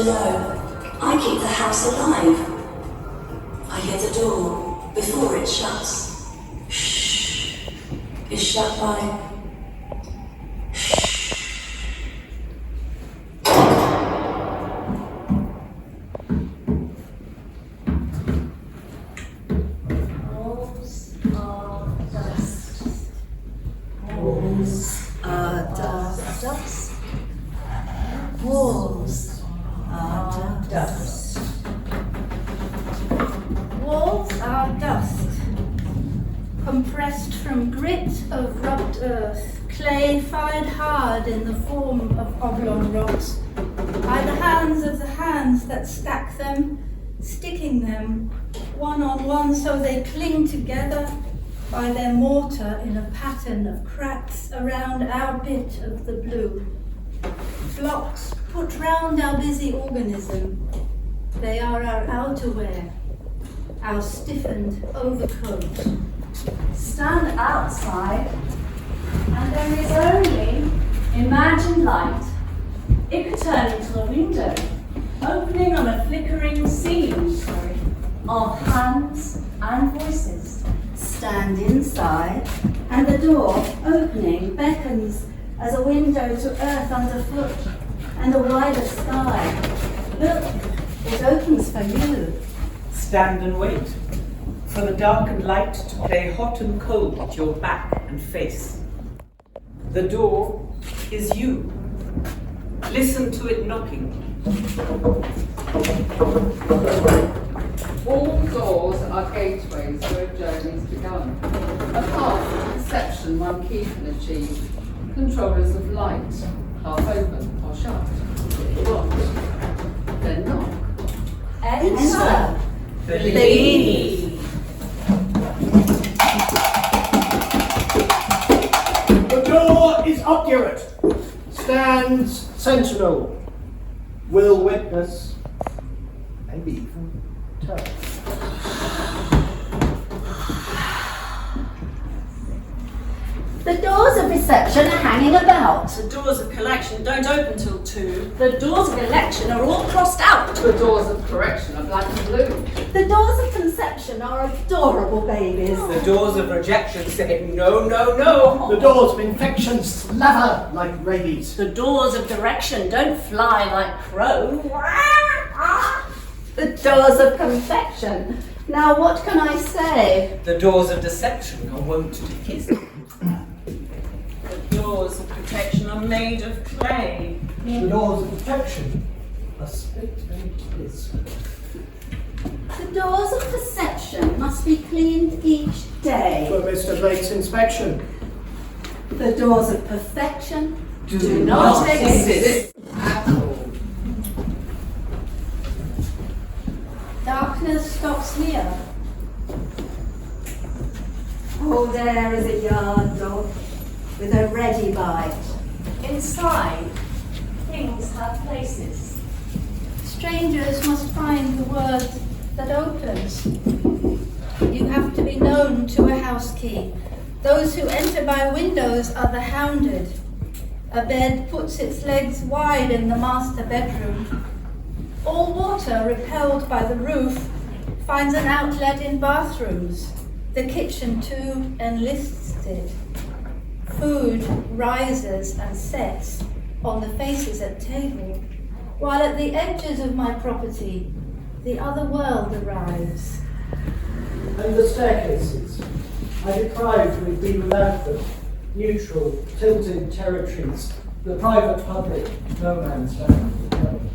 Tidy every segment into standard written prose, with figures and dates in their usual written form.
below. I keep the house alive. I hear the door before it shuts. Shh. Is shut by. Walls are dust. Walls are dust. Walls are dust, compressed from grit of rubbed earth, clay fired hard in the form of oblong rocks, by the hands that stack them, sticking them one on one so they cling together, by their mortar in a pattern of cracks around our bit of the blue. Flocks put round our busy organism. They are our outerwear, our stiffened overcoat. Stand outside, and there is only imagined light. It could turn into a window, opening on a flickering scene of hands and voices. Stand inside, and the door, opening, beckons as a window to earth underfoot and a wider sky. Look, it opens for you. Stand and wait for the darkened light to play hot and cold at your back and face. The door is you. Listen to it knocking. All doors are gateways where a journey's begun. A path of perception one key can achieve. Controllers of light, half open or shut. What? Then knock. Enter. Believe. The door is obdurate. Stands sentinel. Will witness. Maybe even tell. The doors of reception are hanging about. The doors of collection don't open till 2. The doors of election are all crossed out. The doors of correction are black and blue. The doors of conception are adorable babies. The doors of rejection say no, no, no. The doors of infection slaver like rabies. The doors of direction don't fly like crow. The doors of confection. Now what can I say? The doors of deception are wont to kiss. The doors of protection are made of clay. The doors of protection are split and kiss. The doors of perception must be cleaned each day. For Mr. Blake's inspection. The doors of perfection Do not exist. At all. Darkness stops here. Oh, there is a yard dog with a ready bite. Inside, things have places. Strangers must find the word that opens. You have to be known to a house key. Those who enter by windows are the hounded. A bed puts its legs wide in the master bedroom. All water repelled by the roof finds an outlet in bathrooms. The kitchen too enlists it. Food rises and sets on the faces at table, while at the edges of my property, the other world arrives. And the staircases. I deprived would be without them. Neutral, tilted territories. The private public, no man's land.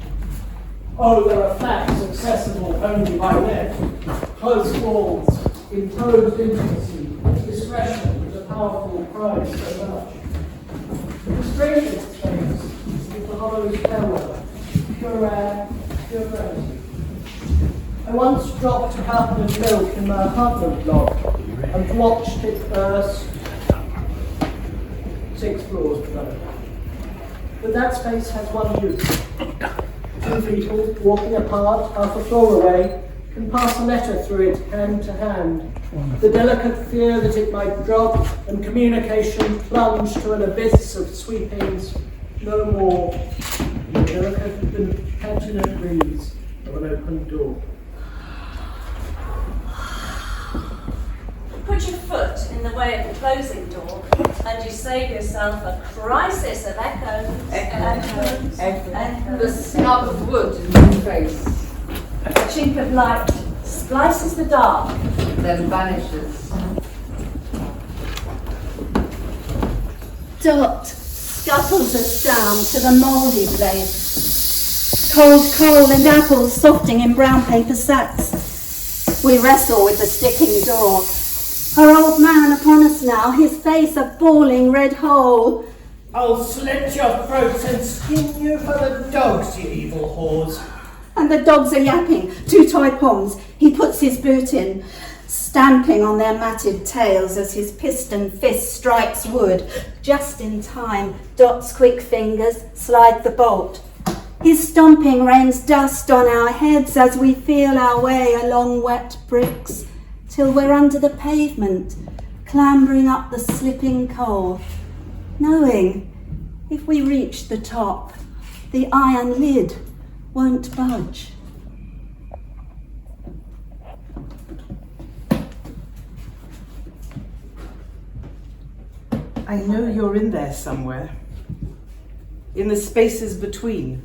Oh, there are flats accessible only by net. Close walls, imposed intimacy, discretion is a powerful prize so much. The strangest things is the hollow stairwell, pure air, pure gravity. I once dropped a carton of milk in my apartment block and watched it burst 6 floors below. But that space has one use. Two people walking apart half a floor away can pass a letter through it hand to hand. The delicate fear that it might drop and communication plunge to an abyss of sweepings No more the delicate petulant breeze of an open door. Put your foot in the way of the closing door and you save yourself a crisis of echoes. The snub of wood in your face, A chink of light splices the dark. then vanishes. Dot scuttles us down to the mouldy place. Cold coal and apples softing in brown paper sacks. We wrestle with the sticking door. Our old man upon us now, his face a bawling red hole. I'll slit your throats and skin you for the dogs, you evil whores. And the dogs are yapping, 2 toy poms. He puts his boot in, stamping on their matted tails as his piston fist strikes wood. Just in time, Dot's quick fingers slide the bolt. His stomping rains dust on our heads as we feel our way along wet bricks, till we're under the pavement, clambering up the slipping coal, knowing if we reach the top, the iron lid won't budge. I know you're in there somewhere, in the spaces between,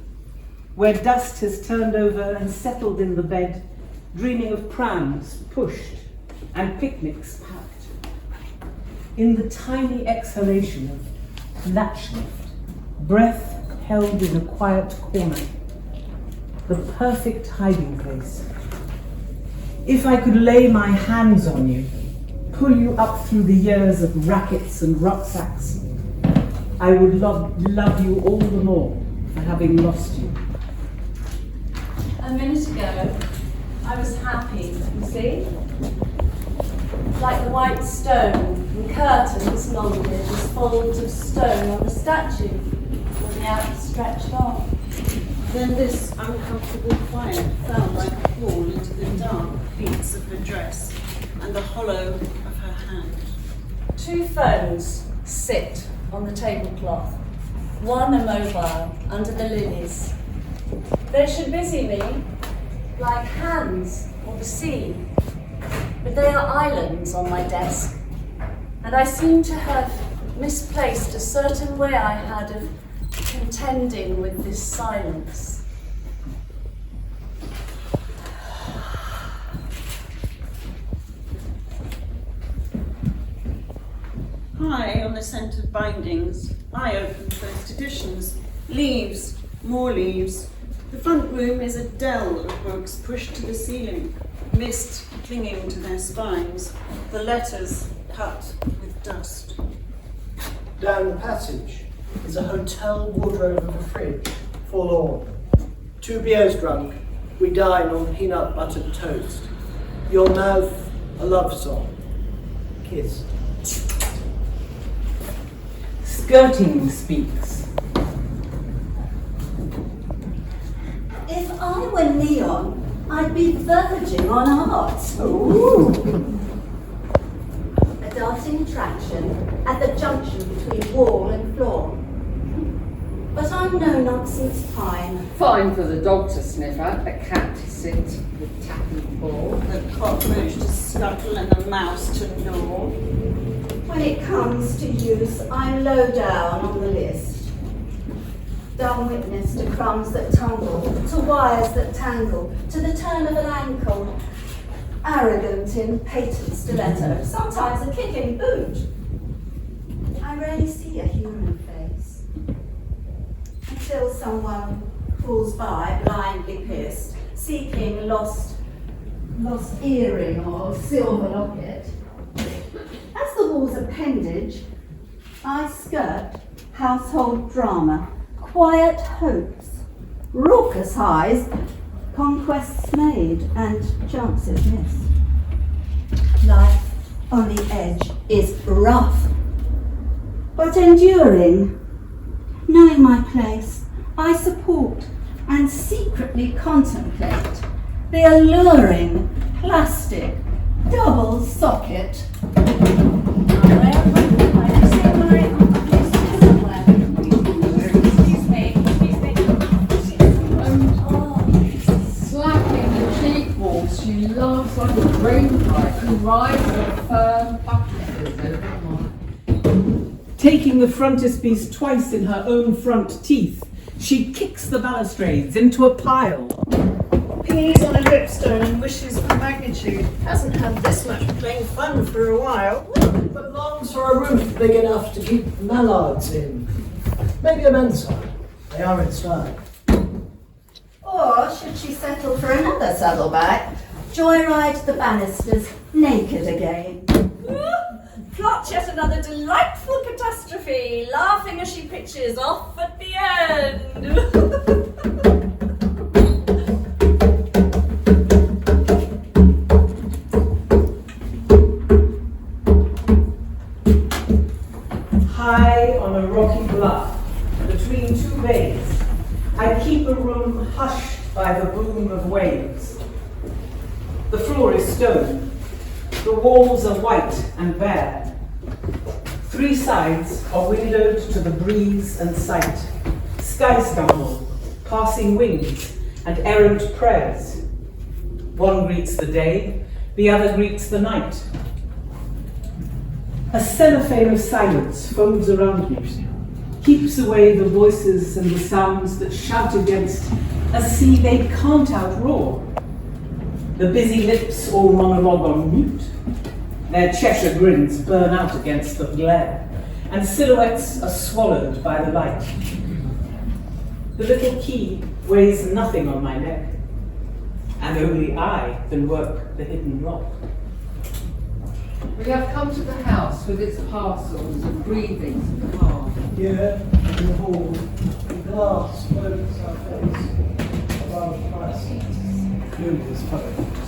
where dust has turned over and settled in the bed, dreaming of prams pushed and picnics packed. In the tiny exhalation of latch lift, breath held in a quiet corner, the perfect hiding place. If I could lay my hands on you, pull you up through the years of rackets and rucksacks, I would love you all the more for having lost you. A minute ago, I was happy, you see? Like the white stone and curtains molded as folds of stone on the statue with the outstretched arm. Then this uncomfortable quiet fell like a fall into the dark beats of her dress and the hollow of her hand. 2 phones sit on the tablecloth, one immobile under the lilies. They should busy me like hands or the sea, but they are islands on my desk, and I seem to have misplaced a certain way I had of contending with this silence. High on the scent of bindings, I opened first editions. Leaves, more leaves. The front room is a dell of books pushed to the ceiling, mist clinging to their spines, the letters cut with dust. Down the passage is a hotel wardrobe of a fridge, forlorn. 2 beers drunk, we dine on peanut buttered toast. Your mouth, a love song. Kiss. Skirting speaks. If I were neon, I'd be verging on art. A darting attraction at the junction between wall and floor. But I'm no nonsense pine. Fine for the dog to sniff at, the cat to sit with tapping paw. The cockroach to scuttle and the mouse to gnaw. When it comes to use, I'm low down on the list. Dumb witness to crumbs that tumble, to wires that tangle, to the turn of an ankle. Arrogant in patent stiletto, sometimes a kicking boot. I rarely see a human face. Until someone pulls by, blindly pierced, seeking lost earring or silver locket. As the wall's appendage, I skirt household drama, quiet hopes, raucous highs, conquests made and chances missed. Life on the edge is rough, but enduring. Knowing my place, I support and secretly contemplate the alluring plastic double socket. she laughs like a drainpipe and rides her firm buttresses over mine. Taking the frontispiece twice in her own front teeth, she kicks the balustrades into a pile. Pees on a dripstone and wishes for magnitude. Hasn't had this much plain fun for a while. But longs for a roof big enough to keep mallards in. Maybe a mansard. They are in style. Or should she settle for another saddleback? Joyride the banisters naked again. Plot yet another delightful catastrophe, laughing as she pitches off at the end. High on a rocky bluff, between two bays, I keep a room hushed by the boom of waves. The floor is stone. The walls are white and bare. 3 sides are windowed to the breeze and sight. Sky scumble, passing wings, and errant prayers. One greets the day, the other greets the night. A cellophane of silence folds around me, keeps away the voices and the sounds that shout against a sea they can't outroar. The busy lips all monologue on mute. Their Cheshire grins burn out against the glare, and silhouettes are swallowed by the light. The little key weighs nothing on my neck, and only I can work the hidden lock. We have come to the house with its parcels and breathings of the heart. Here, in the hall, the glass floats our face above Christ. Julia's poems.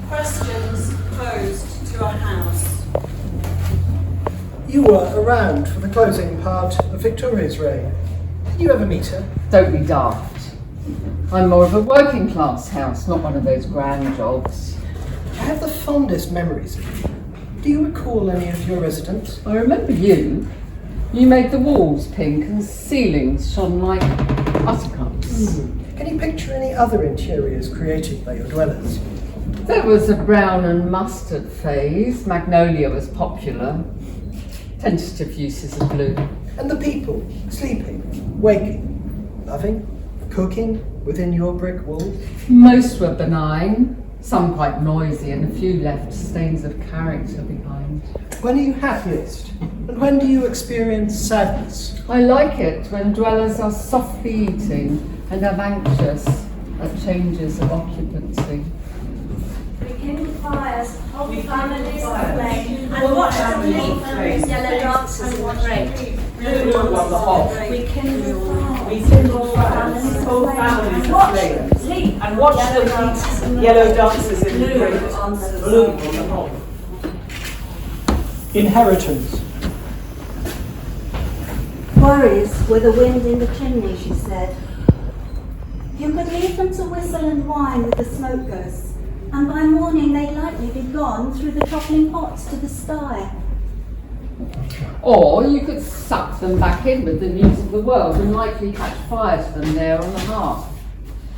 Questions posed to our house. You were around for the closing part of Victoria's reign. Did you ever meet her? Don't be daft. I'm more of a working class house, not one of those grand jobs. I have the fondest memories of you. Do you recall any of your residents? I remember you. You made the walls pink and ceilings shone like buttercups. Can you picture any other interiors created by your dwellers? There was a brown and mustard phase. Magnolia was popular. Tentative uses of blue. And the people, sleeping, waking, loving, cooking within your brick walls? Most were benign, some quite noisy, and a few left stains of character behind. When are you happiest? And when do you experience sadness? I like it when dwellers are softly eating and are anxious at changes of occupancy. Rekindle fires, hold families fires. aflame, And watch them leap Flames. yellow dances in the grate. Blue on the hob. Rekindle fires. We kindle fires, whole families aflame, Leap. and watch them eat yellow dancers in the grate, blue on the hob. Inheritance. Worries were the wind in the chimney, she said. You could leave them to whistle and whine with the smoke ghosts, and by morning they'd likely be gone through the toppling pots to the sty. Or you could suck them back in with the news of the world and likely catch fire to them there on the hearth.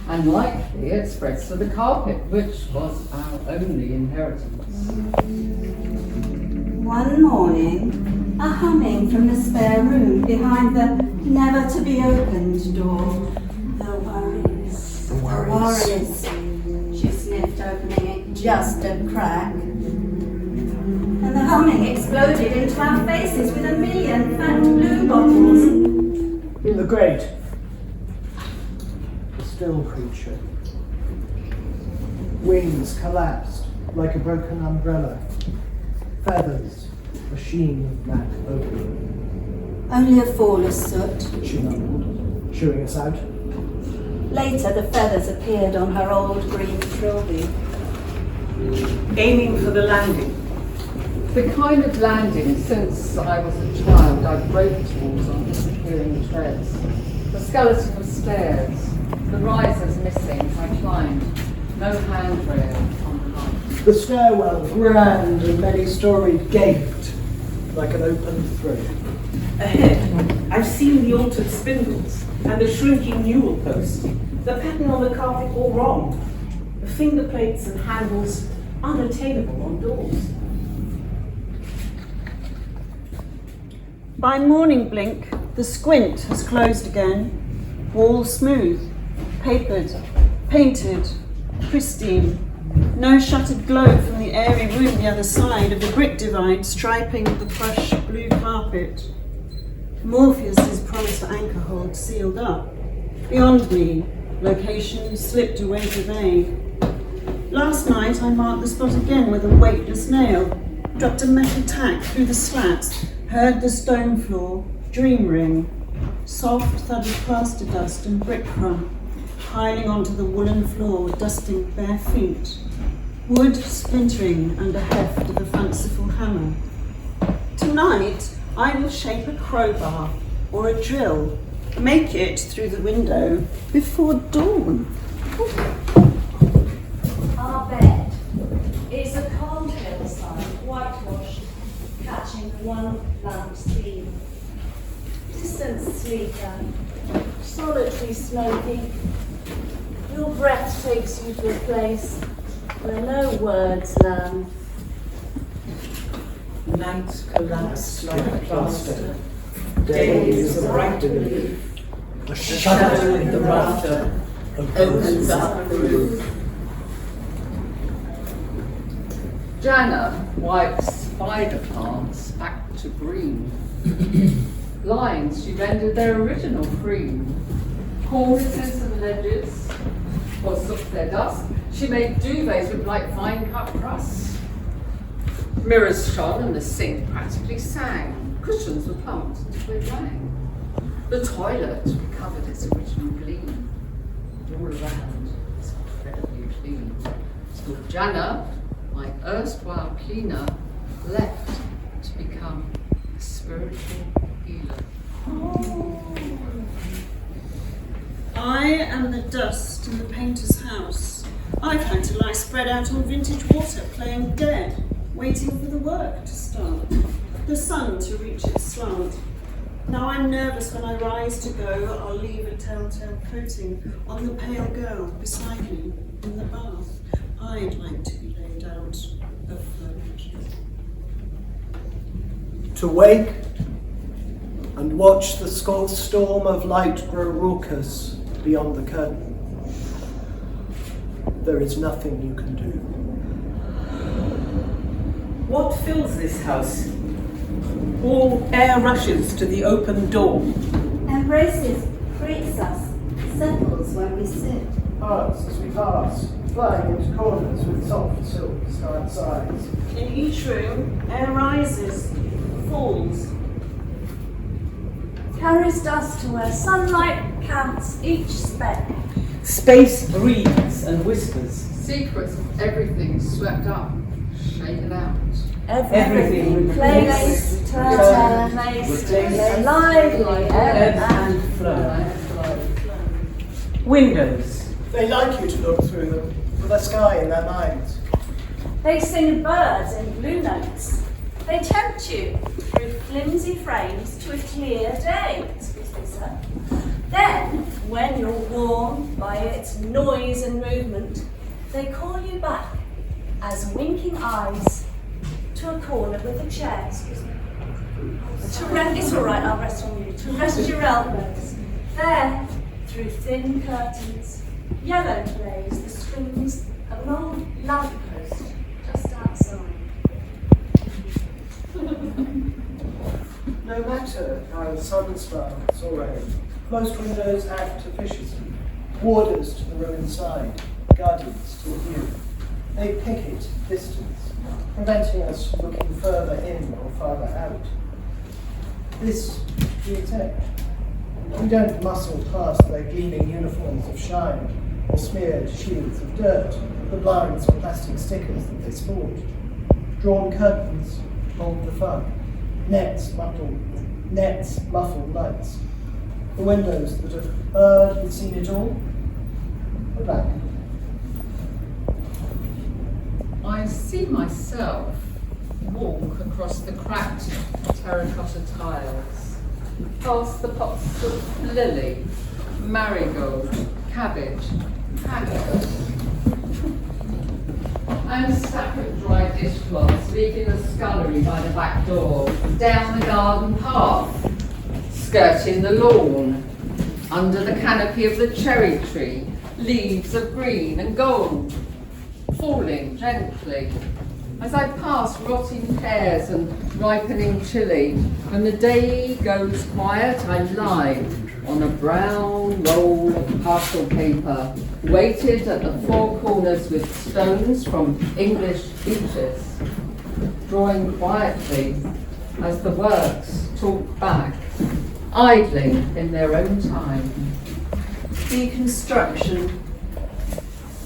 And likely it spreads to the carpet, which was our only inheritance. One morning, a humming from the spare room behind the never-to-be-opened door. The worries. The worries. She sniffed, opening it just a crack. And the humming exploded into our faces with a million fat blue bottles. In the grate. A still creature. Wings collapsed like a broken umbrella. Feathers, a sheen of black opium. Only a fall of soot. She mumbled, shooing us out. Later, the feathers appeared on her old green trilby. Aiming for the landing. The kind of landing since I was a child I broke towards on disappearing treads. The skeleton of stairs, the risers missing, I climbed. No handrail on the height. The stairwell, grand and many-storied, gaped like an open throat. Ahead, I've seen the altered spindles and the shrinking newel post. The pattern on the carpet all wrong. The finger plates and handles unattainable on doors. By morning blink, the squint has closed again. Wall smooth, papered, painted, pristine. No shuttered glow from the airy room the other side of the brick divide striping the plush blue carpet. Morpheus's promised anchor hold sealed up. Beyond me, location slipped away to vague. Last night I marked the spot again with a weightless nail, dropped a metal tack through the slats, heard the stone floor, dream ring, soft thudded plaster dust and brick crumb, piling onto the woolen floor, dusting bare feet, wood splintering under heft of a fanciful hammer. Tonight I will shape a crowbar or a drill, make it through the window before dawn. Our bed is a cold hillside, whitewashed, catching the one lamp's beam. Distant sleeper, solitary smoking. Your breath takes you to a place where no words land. Nights collapse like plaster. Day is a bright relief. A shadow in the rafter opens up the roof. Jana wipes spider plants back to green. Lines she rendered their original cream. Cornices and ledges was of their dust. She made duvets with like fine cut crust. Mirrors shone and the sink practically sang. Cushions were plumped until they rang. The toilet recovered its original gleam. All around is incredibly clean. So Jana, my erstwhile cleaner, left to become a spiritual healer. I am the dust in the painter's house. I've had to lie spread out on vintage water, playing dead, waiting for the work to start, the sun to reach its slant. Now I'm nervous when I rise to go, I'll leave a telltale coating on the pale girl beside me in the bath. I'd like to be laid out afloat. To wake and watch the storm of light grow raucous beyond the curtain. There is nothing you can do. What fills this house? All air rushes to the open door. Embraces, greets us, settles when we sit. Hearts as we pass, flying into corners with soft silk scarred sides. In each room, air rises, falls. Carries dust to where sunlight counts each speck. Space breathes and whispers. Secrets of everything swept up, shaken out. Everything Place, turn, mace, lively, ebb and flow. Windows. They like you to look through them, with a sky in their minds. They sing birds in blue notes. They tempt you through flimsy frames to a clear day. Excuse me, sir. Then, when you're warmed by its noise and movement, they call you back as winking eyes to a corner with a chair. Excuse me. It's all right. I'll rest on you. To rest your elbows. There, through thin curtains, yellow blaze the strings of an old lamppost just outside. No matter how sun sparks or rain, most windows act officiously, warders to the room inside, guardians to the view. They picket distance, preventing us from looking further in or farther out. This we accept. We don't muscle past their gleaming uniforms of shine or smeared shields of dirt, the blinds or plastic stickers that they sport. Drawn curtains hold the fun. Nets muffle lights. The windows that have heard and seen it all are back. I see myself walk across the cracked terracotta tiles, past the pots of lily, marigold, cabbage, haddock. and stack of dry dishcloths, leaving the scullery by the back door, down the garden path, skirting the lawn, under the canopy of the cherry tree, leaves of green and gold, falling gently. As I pass rotting pears and ripening chili, when the day goes quiet, I lie on a brown roll of parcel paper, weighted at the four corners with stones from English beaches, drawing quietly as the works talk back, idling in their own time. Deconstruction.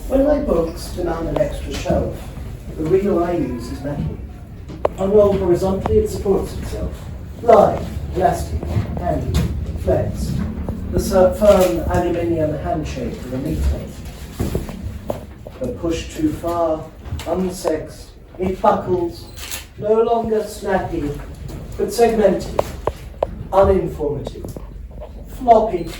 When my books demand an extra shelf, the reel I use is metal. Unrolled horizontally, it supports itself. Live, elastic, handy, flex. The firm aluminium handshake of a meathead. But pushed too far, unsexed, it buckles, no longer snappy, but segmented, uninformative, floppy.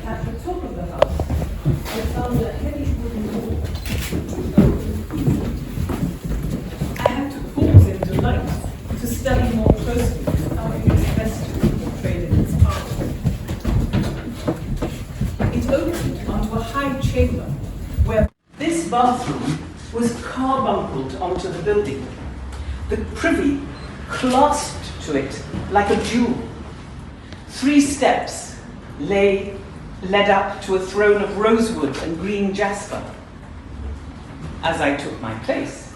At the top of the house, I found a heavy wooden door. I had to pause in delight to study more closely how it is best to be portrayed in its art. It opened onto a high chamber where this bathroom was carbunkled onto the building. The privy clasped to it like a jewel. 3 steps led up to a throne of rosewood and green jasper. As I took my place,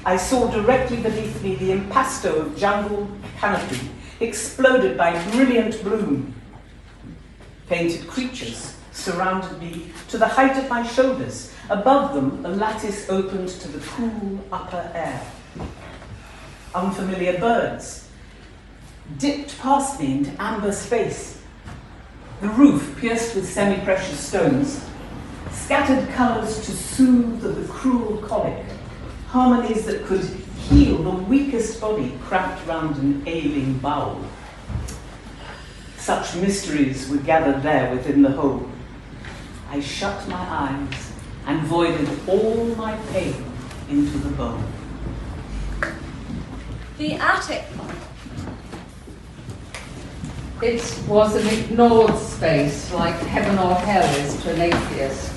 I saw directly beneath me the impasto of jungle canopy exploded by brilliant bloom. Painted creatures surrounded me to the height of my shoulders. Above them, a lattice opened to the cool upper air. Unfamiliar birds dipped past me into amber space. The roof, pierced with semi-precious stones, scattered colours to soothe the cruel colic, harmonies that could heal the weakest body cramped round an ailing bowel. Such mysteries were gathered there within the hole. I shut my eyes and voided all my pain into the bowl. The attic. It was an ignored space, like heaven or hell is to an atheist,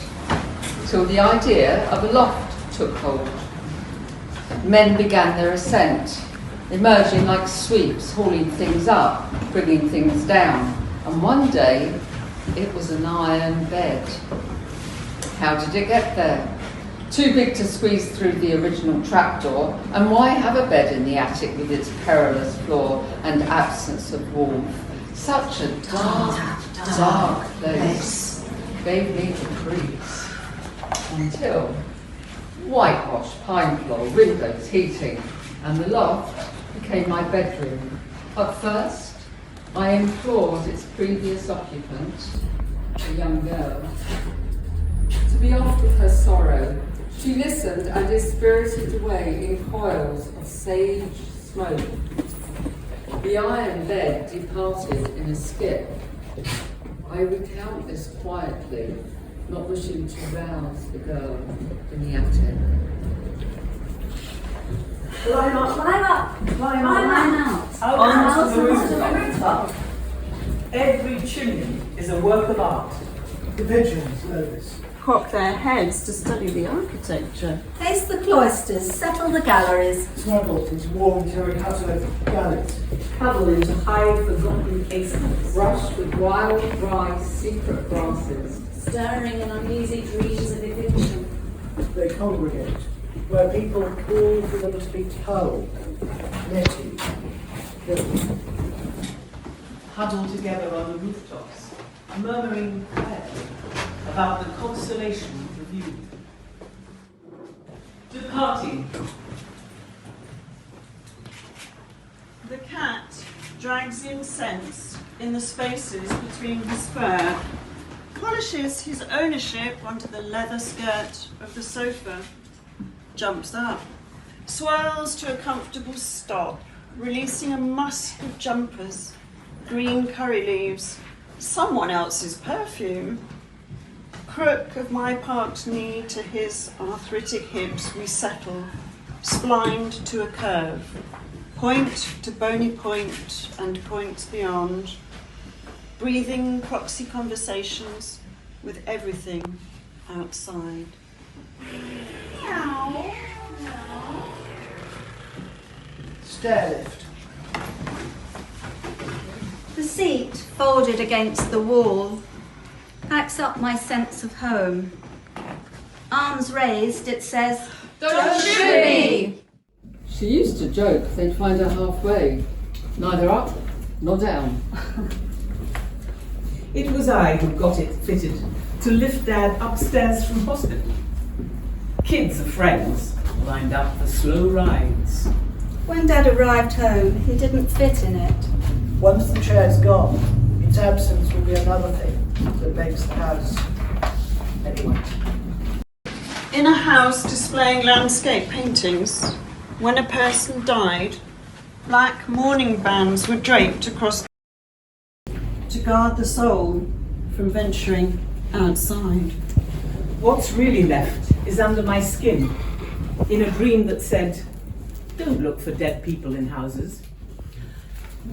till the idea of a loft took hold. Men began their ascent, emerging like sweeps, hauling things up, bringing things down, and one day it was an iron bed. How did it get there? Too big to squeeze through the original trapdoor, and why have a bed in the attic with its perilous floor and absence of warmth? Such a dark place gave me the creeps. Until whitewashed pine floor, windows, heating, and the loft became my bedroom. At first, I implored its previous occupant, a young girl, to be off with her sorrow. She listened and is spirited away in coils of sage smoke. The iron bed departed in a skip. I recount this quietly, not wishing to rouse the girl in the attic. Climb up, climb up, climb out. Onto the rooftop. Every chimney is a work of art. The pigeons know this. Cock their heads to study the architecture. Pace the cloisters, settle the galleries. Snuggled into warm terracotta galleys. Huddle into high forgotten casements. Brushed with wild, dry, secret grasses. Stirring in uneasy dreams of eviction. They congregate, where people call for them to be told, netted, killed. Huddled together on the rooftops, murmuring quietly about the constellation of the view. Departing. The cat drags incense in the spaces between his fur, polishes his ownership onto the leather skirt of the sofa, jumps up, swirls to a comfortable stop, releasing a musk of jumpers, green curry leaves, someone else's perfume. Crook of my parked knee to his arthritic hips we settle, splined to a curve, point to bony point and points beyond, breathing proxy conversations with everything outside. Stair lift. The seat, folded against the wall, packs up my sense of home. Arms raised, it says, "Don't shoot me!" She used to joke they'd find her halfway, neither up nor down. It was I who got it fitted to lift Dad upstairs from hospital. Kids of friends lined up for slow rides. When Dad arrived home, he didn't fit in it. Once the chair's gone, its absence will be another thing that makes the house. Anyway. In a house displaying landscape paintings, when a person died, black mourning bands were draped across to guard the soul from venturing outside. What's really left is under my skin, in a dream that said, don't look for dead people in houses.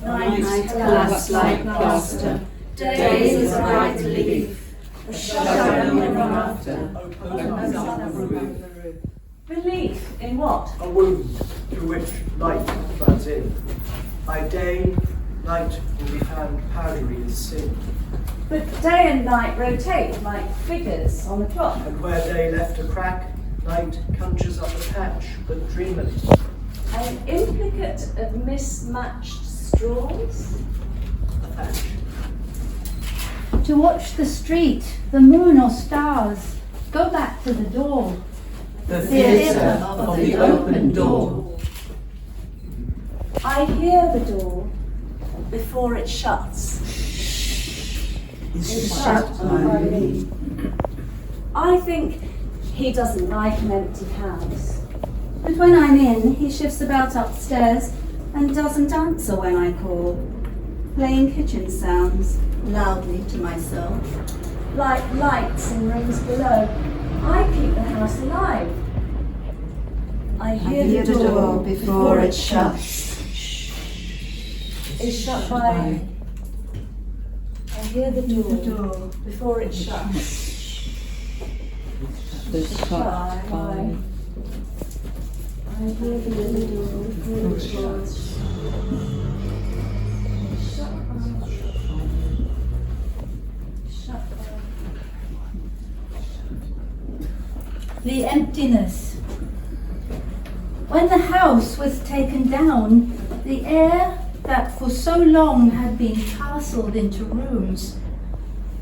Night collapsed like plaster, days as bright leaf, a shadow in the after. Relief in what? A wound through which light floods in. By day, light will be found powdery as sin. But day and night rotate like figures on the clock. And where day left a crack, night conjures up a patch, but dreamily. An implicate of mismatched straws. A patch. To watch the street, the moon or stars, go back to the door. The Theatre of the open door. I hear the door before it shuts. Is shut by me. I think he doesn't like an empty house. But when I'm in, he shifts about upstairs and doesn't answer when I call, playing kitchen sounds loudly to myself. Like lights in rooms below, I keep the house alive. I hear the door before it shuts. It's shut by. I hear the door before it shuts. Shut by. I hear the door before it shuts. Shut by. Shut by. The emptiness. When the house was taken down, the air that for so long had been castled into rooms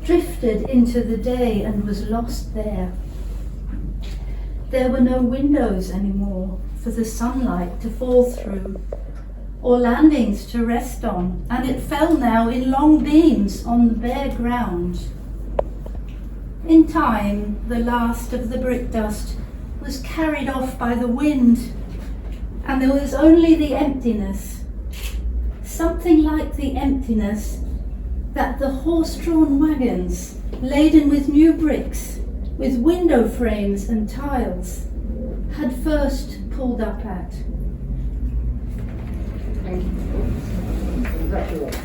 drifted into the day and was lost there. There were no windows anymore for the sunlight to fall through, or landings to rest on, and it fell now in long beams on the bare ground. In time, the last of the brick dust was carried off by the wind, and there was only the emptiness, something like the emptiness that the horse-drawn wagons, laden with new bricks, with window frames and tiles, had first pulled up at. Thank you. Congratulations.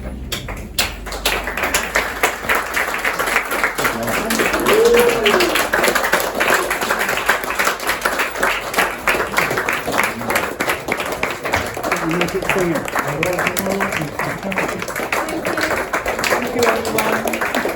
Thank you, everyone.